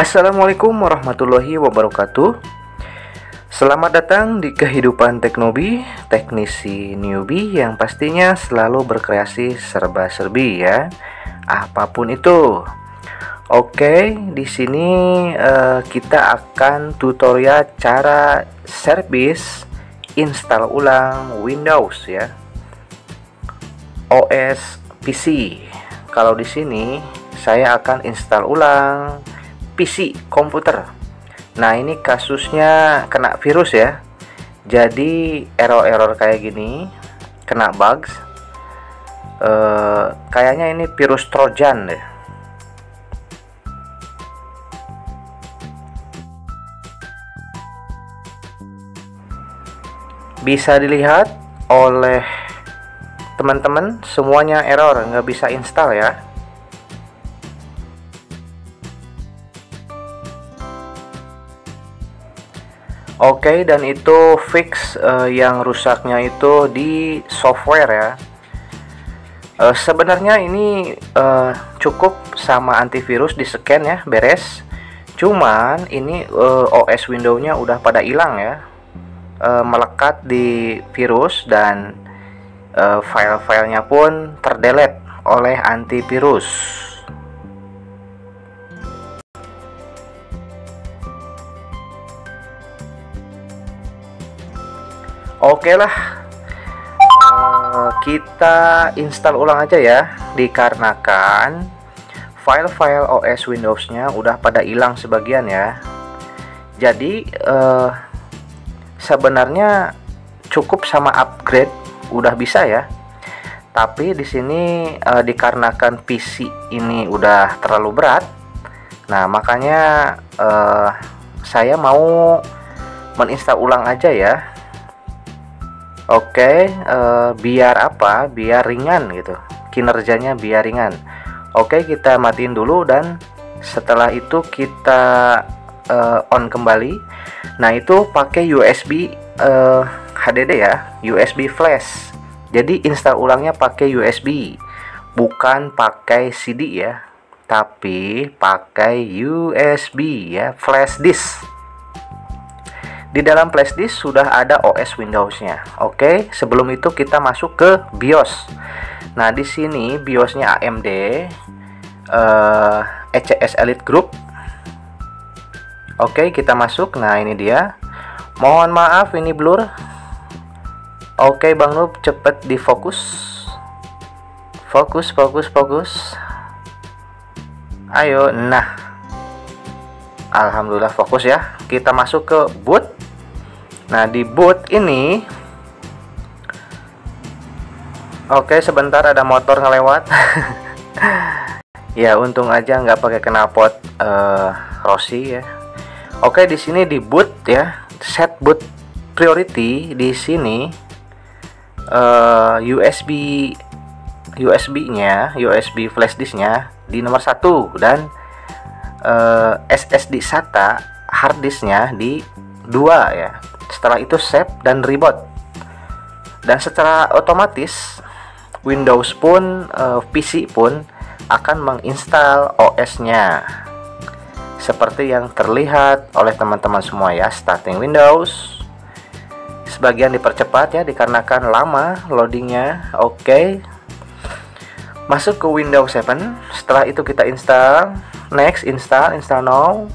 Assalamualaikum warahmatullahi wabarakatuh. Selamat datang di kehidupan Teknobi, teknisi newbie yang pastinya selalu berkreasi serba-serbi ya, apapun itu. Oke, di sini kita akan tutorial cara servis install ulang Windows ya, OS PC. Kalau di sini saya akan install ulang PC komputer. Nah, ini kasusnya kena virus ya. Jadi error-error kayak gini, kena bugs. Kayaknya ini virus Trojan deh. Bisa dilihat oleh teman-teman, semuanya error, nggak bisa install ya. Oke, dan itu fix yang rusaknya itu di software ya. Sebenarnya ini cukup sama antivirus di scan ya, beres. Cuman ini OS Windows-nya udah pada hilang ya, melekat di virus, dan file-filenya pun terdelete oleh antivirus. Oke lah, kita install ulang aja ya, dikarenakan file-file OS Windows-nya udah pada hilang sebagian ya. Jadi sebenarnya cukup sama upgrade udah bisa ya. Tapi di sini dikarenakan PC ini udah terlalu berat, nah makanya saya mau menginstal ulang aja ya. Oke, biar apa? Biar ringan gitu, kinerjanya biar ringan. Oke, kita matiin dulu dan setelah itu kita on kembali. Nah, itu pakai USB HDD ya, USB flash. Jadi install ulangnya pakai USB, bukan pakai CD ya, tapi pakai USB ya, flash disk. Di dalam flash disk sudah ada OS Windows-nya. Oke, sebelum itu kita masuk ke BIOS. Nah, di sini BIOS-nya AMD ECS Elite Group. Oke, kita masuk. Nah, ini dia. Mohon maaf ini blur. Oke, Bang Nub, cepet difokus. Fokus. Ayo, nah. Alhamdulillah fokus ya. Kita masuk ke boot. Nah, di boot ini, oke, sebentar ada motor ngelewat. Ya, untung aja nggak pakai knalpot Rossi ya. Oke, di sini di boot ya, set boot priority di sini USB-nya, USB flash disknya di nomor 1 dan SSD SATA hard disknya di 2 ya. Setelah itu save dan reboot, dan secara otomatis Windows pun PC pun akan menginstal OS-nya seperti yang terlihat oleh teman-teman semua ya. Starting Windows, sebagian dipercepat ya dikarenakan lama loadingnya. Oke, masuk ke Windows 7. Setelah itu kita install. Next, install now.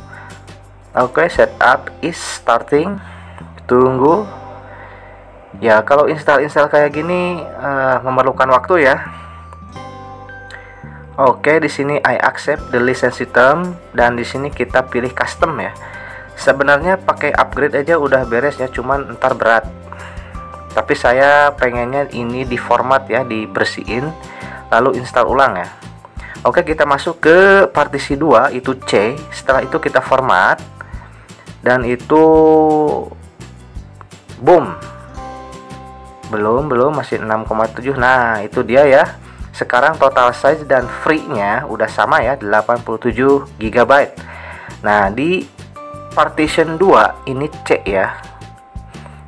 Oke, setup is starting. Tunggu. Ya, kalau install kayak gini memerlukan waktu ya. Oke, di sini I accept the license term, dan di sini kita pilih custom ya. Sebenarnya pakai upgrade aja udah beres ya, cuman ntar berat. Tapi saya pengennya ini di format ya, dibersihin lalu install ulang ya. Oke, kita masuk ke partisi 2, itu C. Setelah itu kita format, dan itu boom. Belum, masih 6,7. Nah, itu dia ya. Sekarang total size dan free-nya udah sama ya, 87 GB. Nah, di partition 2 ini C ya.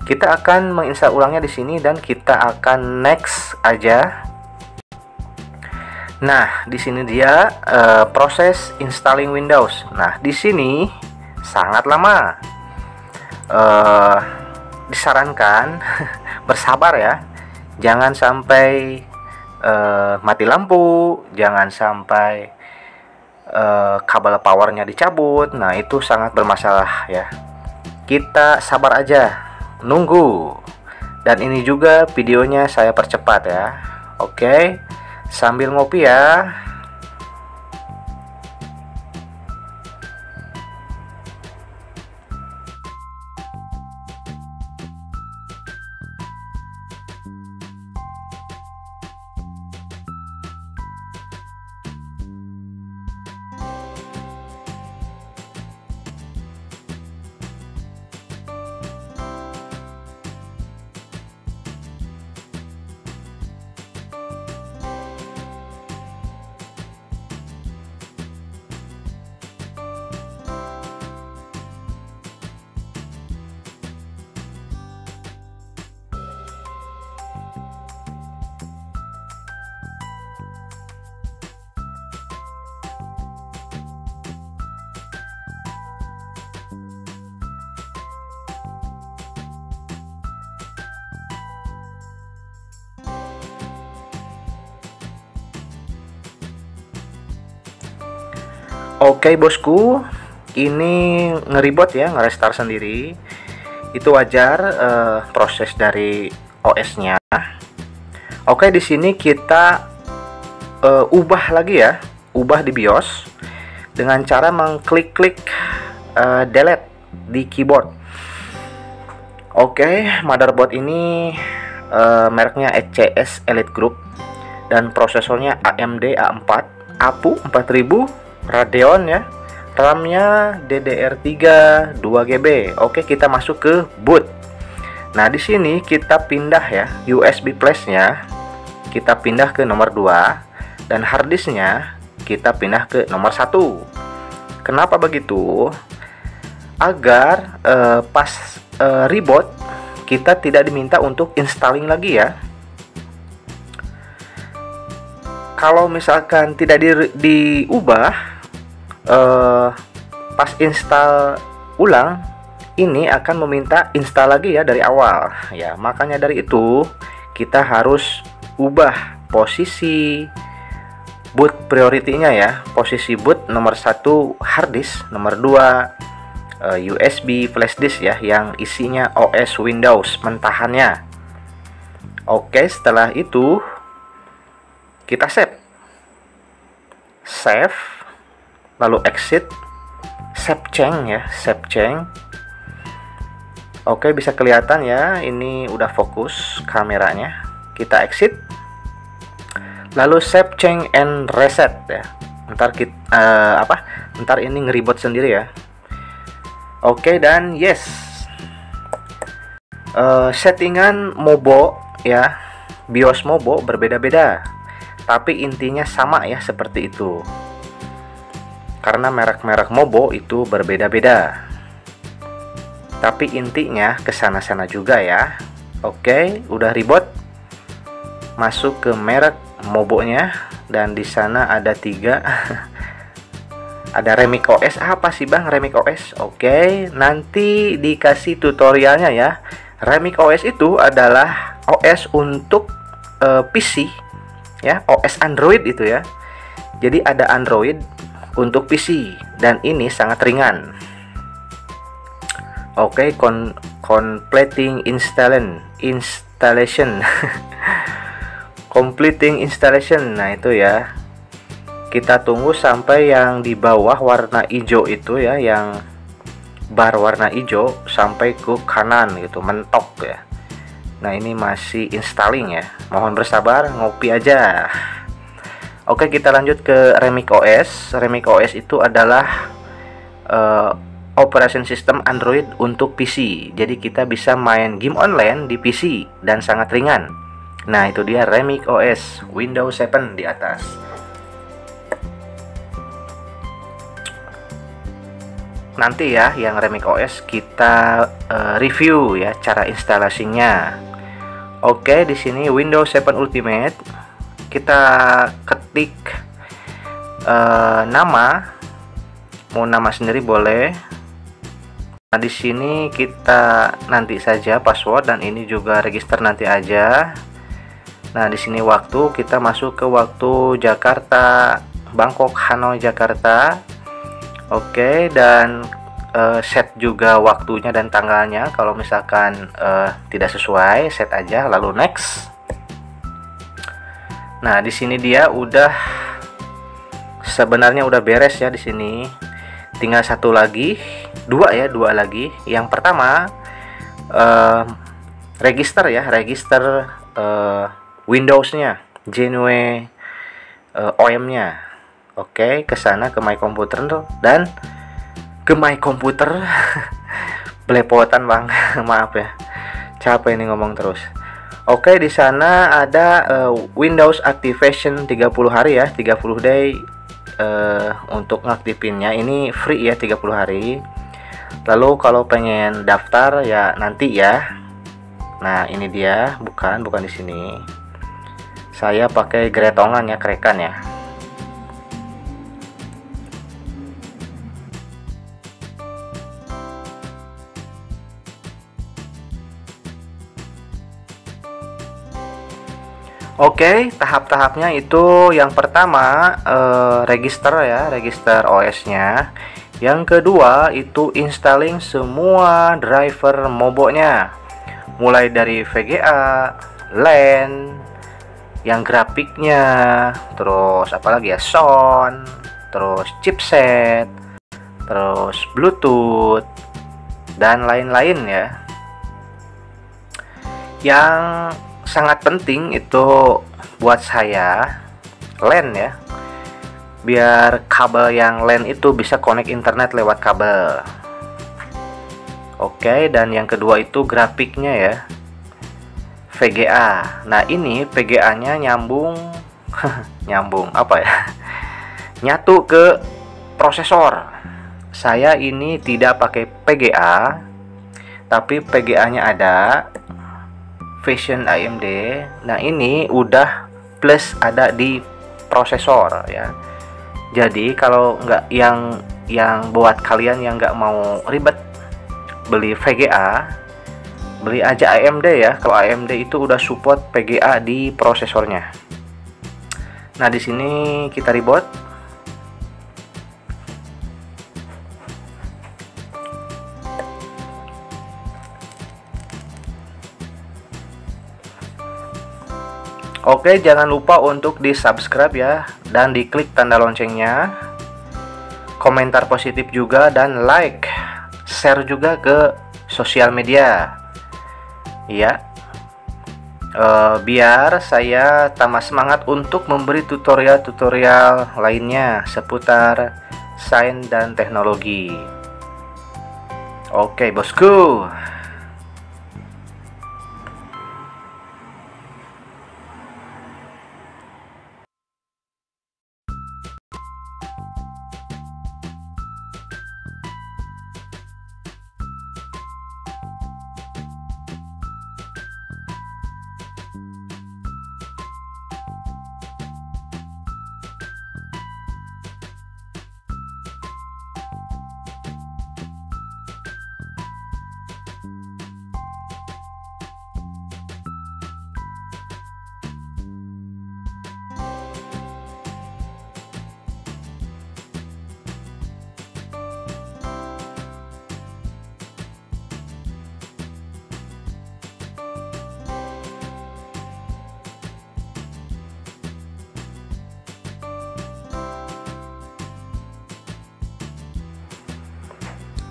Kita akan menginstal ulangnya di sini dan kita akan next aja. Nah, di sini dia proses installing Windows. Nah, di sini sangat lama. Disarankan bersabar ya. Jangan sampai mati lampu, jangan sampai kabel powernya dicabut. Nah, itu sangat bermasalah ya. Kita sabar aja, nunggu. Dan ini juga videonya saya percepat ya. Oke, sambil ngopi ya. Oke bosku, ini ngeribot ya, ngerestart sendiri. Itu wajar, proses dari OS-nya. Oke, di sini kita ubah lagi ya, ubah di BIOS dengan cara mengklik-klik delete di keyboard. Oke, motherboard ini mereknya ECS Elite Group dan prosesornya AMD A4 APU 4000 Radeon ya. RAM-nya DDR3 2GB. Oke, kita masuk ke boot. Nah, di sini kita pindah ya, USB flash-nya kita pindah ke nomor 2 dan harddisk-nya kita pindah ke nomor 1. Kenapa begitu? Agar pas reboot kita tidak diminta untuk installing lagi ya. Kalau misalkan tidak diubah, pas install ulang ini akan meminta install lagi ya dari awal ya. Makanya dari itu kita harus ubah posisi boot priority-nya ya. Posisi boot nomor 1 hard disk, nomor 2 USB flash disk ya, yang isinya OS Windows mentahannya. Oke, setelah itu kita save, lalu exit, save change ya, save change. Oke, bisa kelihatan ya, ini udah fokus kameranya. Kita exit, lalu save change and reset ya. Ntar kita ntar ini ngeribot sendiri ya. Oke, dan yes, settingan Mobo ya, BIOS Mobo berbeda-beda, tapi intinya sama ya, seperti itu. Karena merek-merek Mobo itu berbeda-beda, tapi intinya kesana-sana juga ya. Oke, udah ribot, masuk ke merek Mobo-nya, dan di sana ada 3. Ada Remix OS. Apa sih bang Remix OS? Oke, nanti dikasih tutorialnya ya. Remix OS itu adalah OS untuk PC ya, OS Android itu ya. Jadi ada Android untuk PC dan ini sangat ringan. Oke, completing installation completing installation. Nah, itu ya. Kita tunggu sampai yang di bawah warna hijau itu ya, yang bar warna hijau sampai ke kanan gitu, mentok ya. Nah, ini masih installing ya. Mohon bersabar, ngopi aja. Oke, kita lanjut ke Remix OS. Remix OS itu adalah operation system Android untuk PC. Jadi kita bisa main game online di PC dan sangat ringan. Nah, itu dia Remix OS, Windows 7 di atas. Nanti ya, yang Remix OS kita review ya cara instalasinya. Oke, di sini Windows 7 Ultimate. kita ketik nama, mau nama sendiri boleh. Nah, di sini kita nanti saja password, dan ini juga register nanti aja. Nah, di sini waktu kita masuk ke waktu Jakarta, Bangkok, Hanoi, Jakarta. Oke, dan set juga waktunya dan tanggalnya. Kalau misalkan tidak sesuai, set aja lalu next. Nah, di sini dia udah sebenarnya udah beres ya di sini. Tinggal satu lagi, dua lagi. Yang pertama register ya, register Windows-nya, Genuine OEM-nya. Oke, ke sana ke My Computer dan ke My Computer. Belepotan bang, maaf ya, capek ini ngomong terus. Oke, di sana ada Windows Activation 30 hari ya, 30 day. Untuk ngaktifinnya ini free ya, 30 hari. Lalu kalau pengen daftar ya nanti ya. Nah, ini dia, bukan di sini. Saya pakai Gretongan ya, Kraken ya. Oke, tahap-tahapnya itu yang pertama register ya, register OS-nya. Yang kedua itu installing semua driver Mobo-nya. Mulai dari VGA, LAN, yang grafiknya, terus apalagi ya, sound, terus chipset, terus Bluetooth dan lain-lain ya. Yang sangat penting itu buat saya LAN ya, biar kabel yang LAN itu bisa connect internet lewat kabel. Oke, dan yang kedua itu grafiknya ya, VGA. Nah, ini VGA nya nyambung nyambung apa ya, nyatu ke prosesor. Saya ini tidak pakai VGA, tapi VGA nya ada Vision AMD. Nah, ini udah plus ada di prosesor ya. Jadi kalau nggak yang buat kalian yang nggak mau ribet beli VGA, beli aja AMD ya. Kalau AMD itu udah support VGA di prosesornya. Nah, di sini kita reboot. Oke, jangan lupa untuk di subscribe ya, dan diklik tanda loncengnya, komentar positif juga, dan like, share juga ke sosial media ya, biar saya tambah semangat untuk memberi tutorial-tutorial lainnya seputar sains dan teknologi. Oke bosku.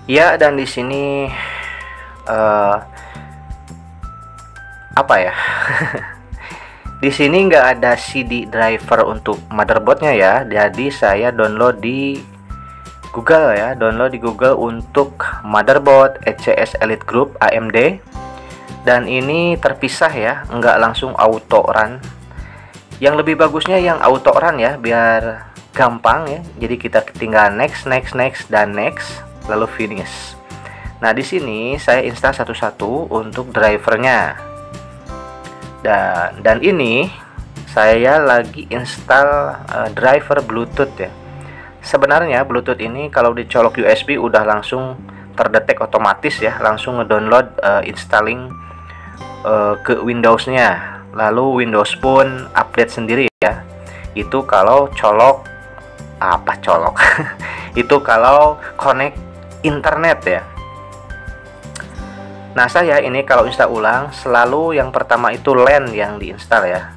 Ya, dan di sini apa ya? Di sini nggak ada CD driver untuk motherboardnya ya. Jadi saya download di Google ya, download di Google untuk motherboard ECS Elite Group AMD. Dan ini terpisah ya, nggak langsung auto run. Yang lebih bagusnya yang auto run ya, biar gampang ya. Jadi kita tinggal next dan next, lalu finish. Nah, di sini saya install satu-satu untuk drivernya. Dan ini saya lagi install driver Bluetooth ya. Sebenarnya Bluetooth ini kalau dicolok USB udah langsung terdetek otomatis ya, langsung ngedownload installing ke Windows-nya. Lalu Windows pun update sendiri ya. Itu kalau colok itu kalau connect internet ya. Nah, saya ini kalau install ulang selalu yang pertama itu LAN yang diinstal ya.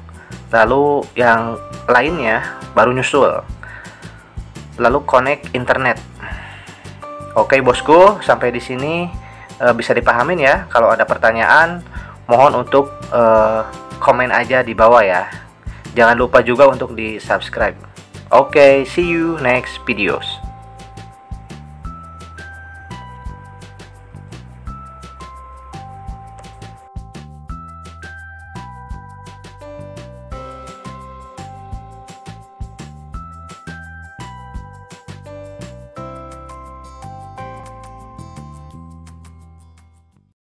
Lalu yang lainnya baru nyusul. Lalu connect internet. Oke, bosku, sampai di sini bisa dipahamin ya. Kalau ada pertanyaan, mohon untuk komen aja di bawah ya. Jangan lupa juga untuk di-subscribe. Oke, see you next videos.